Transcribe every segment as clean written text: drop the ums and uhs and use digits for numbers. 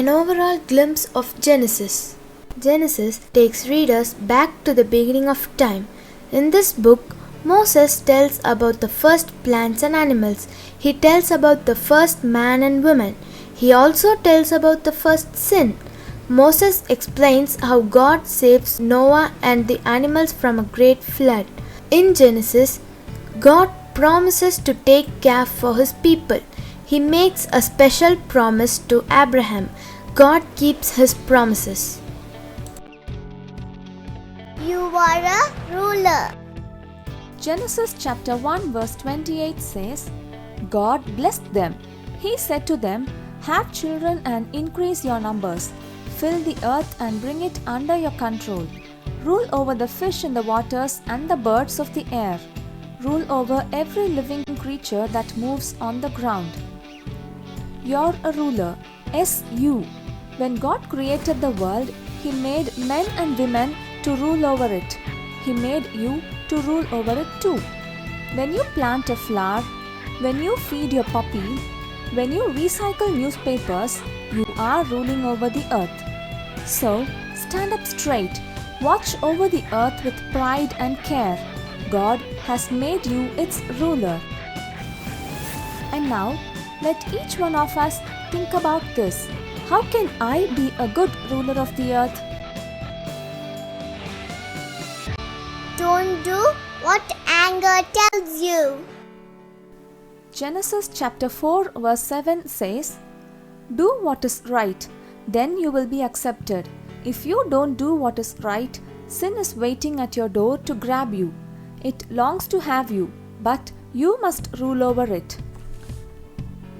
an overall glimpse of Genesis. Genesis takes readers back to the beginning of time. In this book, Moses tells about the first plants and animals. He tells about the first man and woman. He also tells about the first sin. Moses explains how God saves Noah and the animals from a great flood. In Genesis, God promises to take care for his people. He makes a special promise to Abraham. God keeps his promises. You are a ruler. Genesis chapter 1 verse 28 says, God blessed them. He said to them, have children and increase your numbers. Fill the earth and bring it under your control. Rule over the fish in the waters and the birds of the air. Rule over every living creature that moves on the ground. You're a ruler. You. When God created the world, He made men and women to rule over it. He made you to rule over it too. When you plant a flower, when you feed your puppy, when you recycle newspapers, you are ruling over the earth. So, stand up straight. Watch over the earth with pride and care. God has made you its ruler. And now, let each one of us think about this. How can I be a good ruler of the earth? Don't do what anger tells you. Genesis chapter 4 verse 7 says, do what is right, then you will be accepted. If you don't do what is right, sin is waiting at your door to grab you. It longs to have you, but you must rule over it.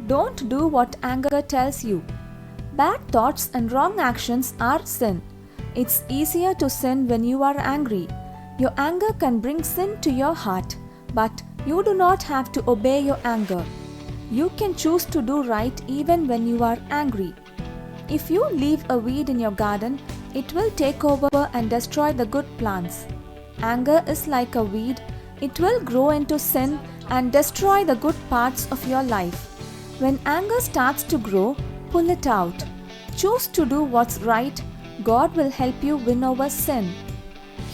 Don't do what anger tells you. Bad thoughts and wrong actions are sin. It's easier to sin when you are angry. Your anger can bring sin to your heart, but you do not have to obey your anger. You can choose to do right even when you are angry. If you leave a weed in your garden, it will take over and destroy the good plants. Anger is like a weed. It will grow into sin and destroy the good parts of your life. When anger starts to grow, pull it out. Choose to do what's right. God will help you win over sin.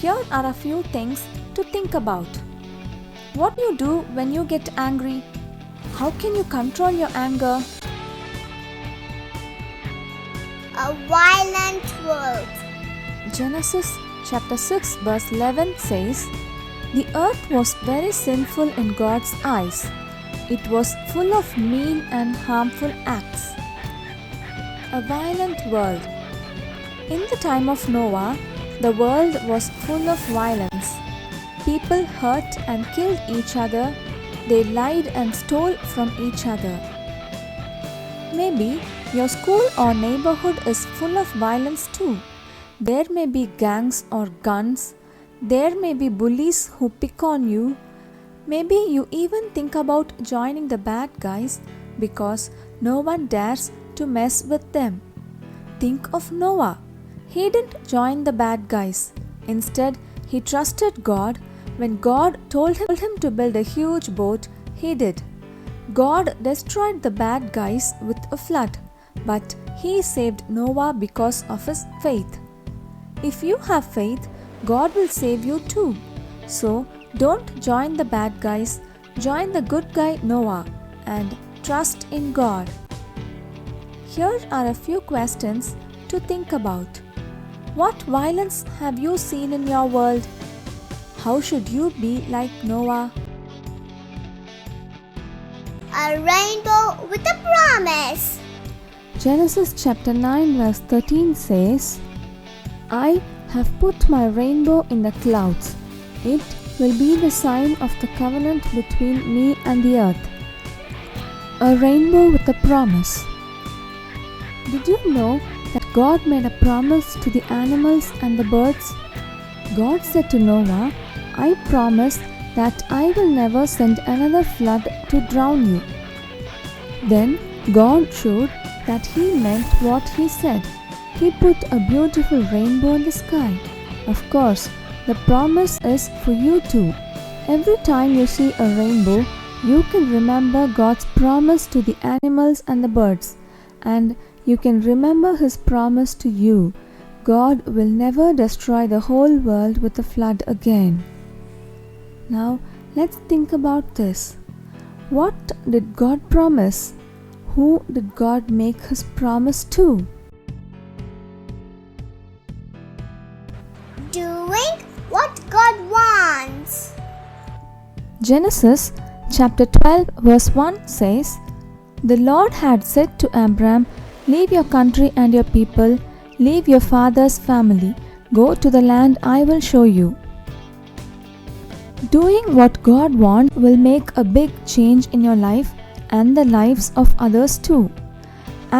Here are a few things to think about. What do you do when you get angry? How can you control your anger? A violent world. Genesis chapter 6 verse 11 says, the earth was very sinful in God's eyes. It was full of mean and harmful acts. A violent world. In the time of Noah, the world was full of violence. People hurt and killed each other. They lied and stole from each other. Maybe your school or neighborhood is full of violence too. There may be gangs or guns. There may be bullies who pick on you. Maybe you even think about joining the bad guys because no one dares to mess with them. Think of Noah. He didn't join the bad guys. Instead, he trusted God. When God told him to build a huge boat, he did. God destroyed the bad guys with a flood, but he saved Noah because of his faith. If you have faith, God will save you too. So, don't join the bad guys. Join the good guy Noah and trust in God. Here are a few questions to think about. What violence have you seen in your world? How should you be like Noah? A rainbow with a promise. Genesis chapter 9 verse 13 says, I have put my rainbow in the clouds. It will be the sign of the covenant between me and the earth. A rainbow with a promise. Did you know that God made a promise to the animals and the birds? God said to Noah, I promise that I will never send another flood to drown you. Then God showed that He meant what He said. He put a beautiful rainbow in the sky. Of course, the promise is for you too. Every time you see a rainbow, you can remember God's promise to the animals and the birds. and you can remember His promise to you. God will never destroy the whole world with a flood again. Now, let's think about this. What did God promise? Who did God make His promise to? Doing what God wants. Genesis chapter 12 verse 1 says, "The Lord had said to Abram, Leave your country and your people, leave your father's family, go to the land I will show you." Doing what God wants will make a big change in your life and the lives of others too.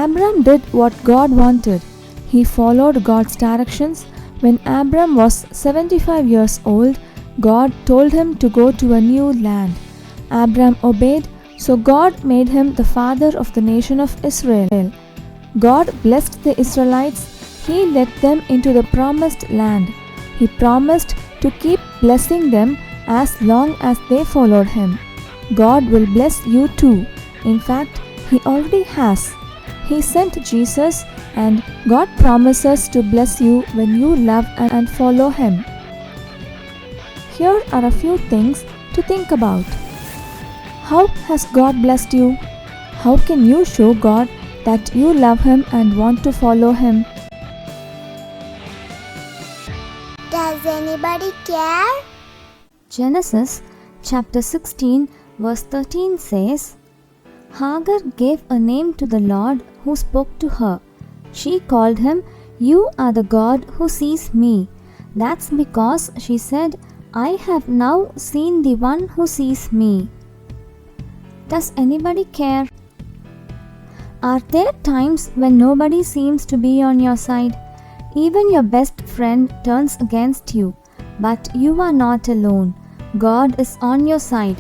Abram did what God wanted. He followed God's directions. When Abram was 75 years old, God told him to go to a new land. Abram obeyed, so God made him the father of the nation of Israel. God blessed the Israelites. He led them into the promised land. He promised to keep blessing them as long as they followed Him. God will bless you too. In fact, He already has. He sent Jesus, and God promises to bless you when you love and follow Him. Here are a few things to think about. How has God blessed you? How can you show God that you love Him and want to follow Him? Does anybody care? Genesis chapter 16 verse 13 says, Hagar gave a name to the Lord who spoke to her. She called him, "You are the God who sees me." That's because she said, "I have now seen the one who sees me." Does anybody care? Are there times when nobody seems to be on your side? Even your best friend turns against you, but you are not alone. God is on your side.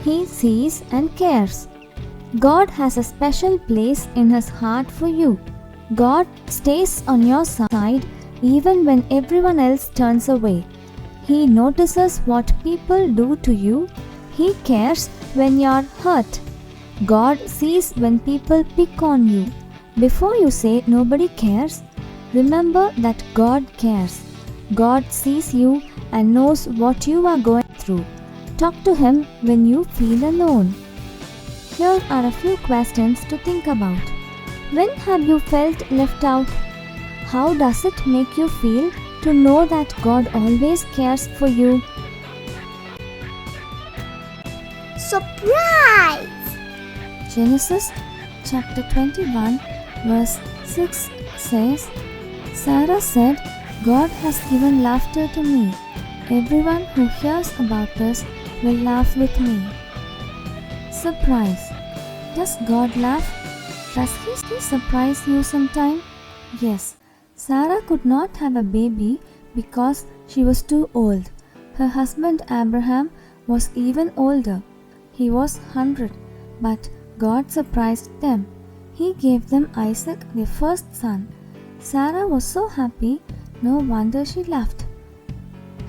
He sees and cares. God has a special place in His heart for you. God stays on your side even when everyone else turns away. He notices what people do to you. He cares when you're hurt. God sees when people pick on you. Before you say nobody cares, remember that God cares. God sees you and knows what you are going through. Talk to Him when you feel alone. Here are a few questions to think about. When have you felt left out? How does it make you feel to know that God always cares for you? Surprise! Genesis chapter 21 verse 6 says, Sarah said, "God has given laughter to me. Everyone who hears about this will laugh with me." Surprise. Does God laugh? Does He surprise you sometime? Yes. Sarah could not have a baby because she was too old. Her husband Abraham was even older. He was 100, but God surprised them. He gave them Isaac, their first son. Sarah was so happy, no wonder she laughed.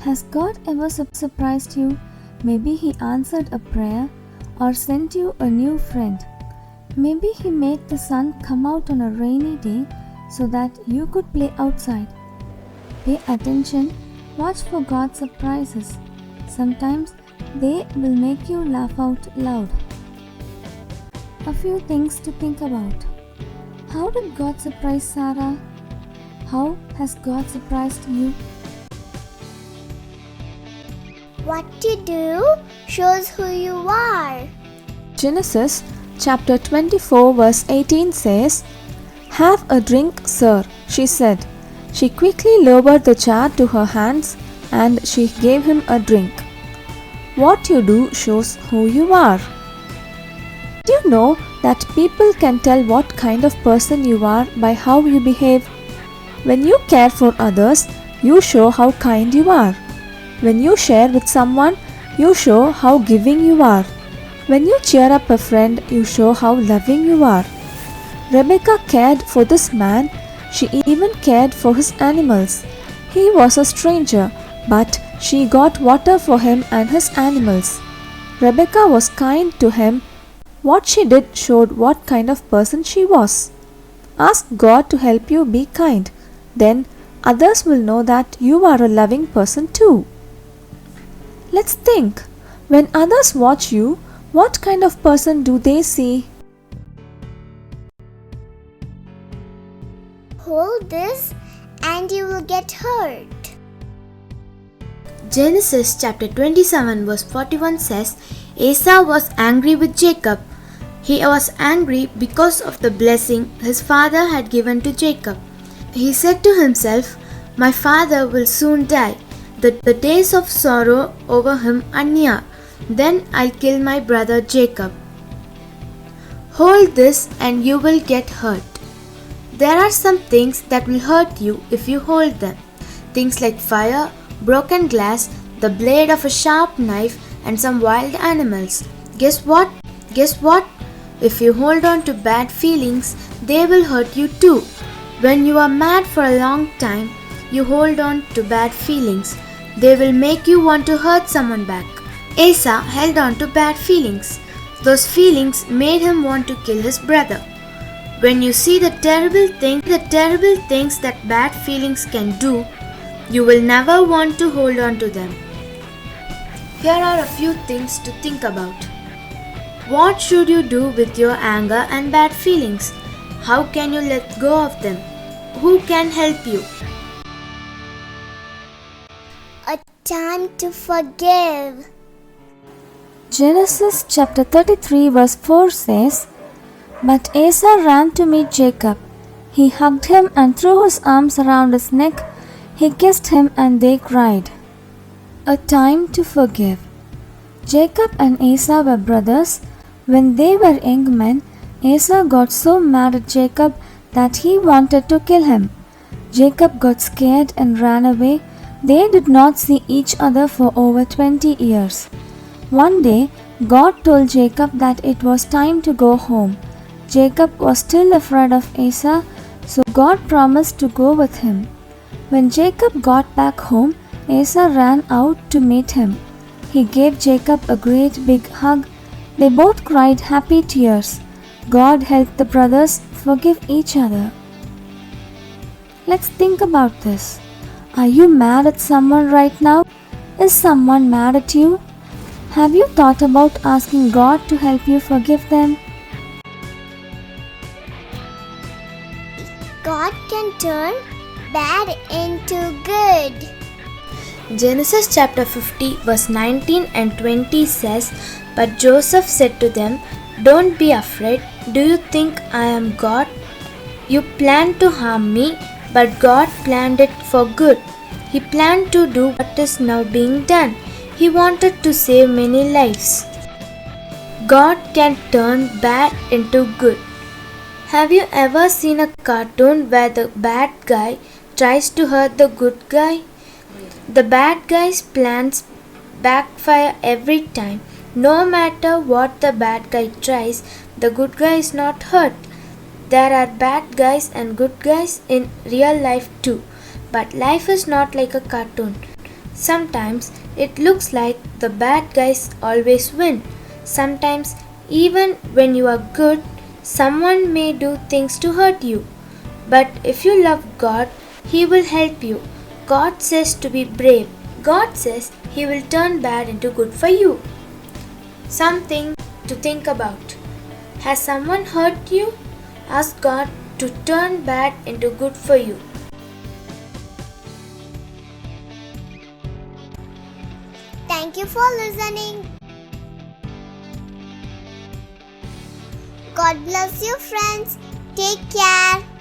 Has God ever surprised you? Maybe He answered a prayer or sent you a new friend. Maybe He made the sun come out on a rainy day so that you could play outside. Pay attention, watch for God's surprises. Sometimes they will make you laugh out loud. A few things to think about. How did God surprise Sarah? How has God surprised you? What you do shows who you are. Genesis chapter 24 verse 18 says, "Have a drink, sir," she said. She quickly lowered the jar to her hands and she gave him a drink. What you do shows who you are. Do you know that people can tell what kind of person you are by how you behave? When you care for others, you show how kind you are. When you share with someone, you show how giving you are. When you cheer up a friend, you show how loving you are. Rebecca cared for this man. She even cared for his animals. He was a stranger, but she got water for him and his animals. Rebecca was kind to him. What she did showed what kind of person she was. Ask God to help you be kind. Then others will know that you are a loving person too. Let's think. When others watch you, what kind of person do they see? Hold this and you will get hurt. Genesis chapter 27 verse 41 says, Esau was angry with Jacob. He was angry because of the blessing his father had given to Jacob. He said to himself, My father will soon die. The days of sorrow over him are near. Then I'll kill my brother Jacob. Hold this and you will get hurt. There are some things that will hurt you if you hold them. Things like fire, broken glass, the blade of a sharp knife, and some wild animals. Guess what? If you hold on to bad feelings, they will hurt you too. When you are mad for a long time, you hold on to bad feelings. They will make you want to hurt someone back. Asa held on to bad feelings. Those feelings made him want to kill his brother. When you see the terrible things that bad feelings can do, you will never want to hold on to them. Here are a few things to think about. What should you do with your anger and bad feelings? How can you let go of them? Who can help you? A time to forgive. Genesis chapter 33 verse 4 says, But Esau ran to meet Jacob. He hugged him and threw his arms around his neck. He kissed him and they cried. A time to forgive. Jacob and Esau were brothers. When they were young men, Esau got so mad at Jacob that he wanted to kill him. Jacob got scared and ran away. They did not see each other for over 20 years. One day, God told Jacob that it was time to go home. Jacob was still afraid of Esau, so God promised to go with him. When Jacob got back home, Esau ran out to meet him. He gave Jacob a great big hug. They both cried happy tears. God helped the brothers forgive each other. Let's think about this. Are you mad at someone right now? Is someone mad at you? Have you thought about asking God to help you forgive them? God can turn bad into good. Genesis chapter 50 verse 19 and 20 says, But Joseph said to them, Don't be afraid. Do you think I am God? You planned to harm me, but God planned it for good. He planned to do what is now being done. He wanted to save many lives. God can turn bad into good. Have you ever seen a cartoon where the bad guy tries to hurt the good guy? The bad guy's plans backfire every time. No matter what the bad guy tries, the good guy is not hurt. There are bad guys and good guys in real life too. But life is not like a cartoon. Sometimes it looks like the bad guys always win. Sometimes, even when you are good, someone may do things to hurt you. But if you love God, He will help you. God says to be brave. God says He will turn bad into good for you. Something to think about. Has someone hurt you? Ask God to turn bad into good for you. Thank you for listening. God bless you, friends. Take care.